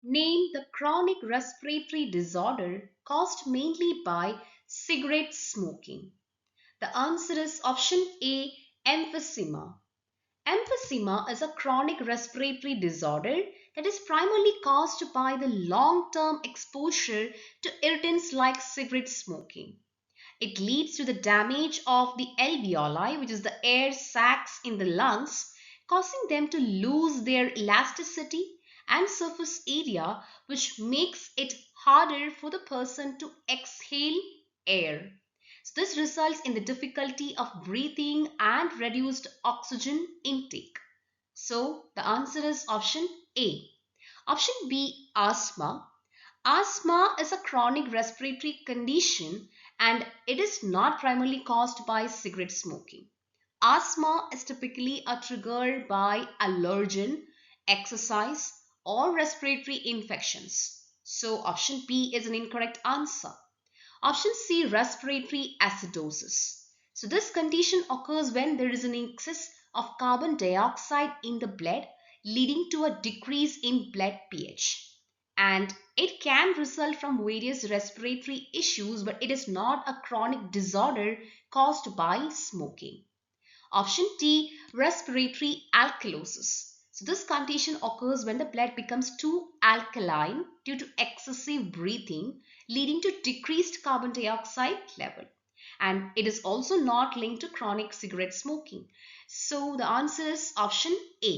Name the chronic respiratory disorder caused mainly by cigarette smoking. The answer is option A, emphysema. Emphysema is a chronic respiratory disorder that is primarily caused by the long-term exposure to irritants like cigarette smoking. It leads to the damage of the alveoli, which is the air sacs in the lungs, causing them to lose their elasticity and surface area, which makes it harder for the person to exhale air. So this results in the difficulty of breathing and reduced oxygen intake. So the answer is option A. Option B, asthma. Asthma is a chronic respiratory condition and it is not primarily caused by cigarette smoking. Asthma is typically triggered by allergen, exercise, or respiratory infections. So option B is an incorrect answer. Option C, respiratory acidosis. So this condition occurs when there is an excess of carbon dioxide in the blood, leading to a decrease in blood pH. And it can result from various respiratory issues, but it is not a chronic disorder caused by smoking. Option D, respiratory alkalosis. So this condition occurs when the blood becomes too alkaline due to excessive breathing, leading to decreased carbon dioxide level. And it is also not linked to chronic cigarette smoking. So the answer is option A.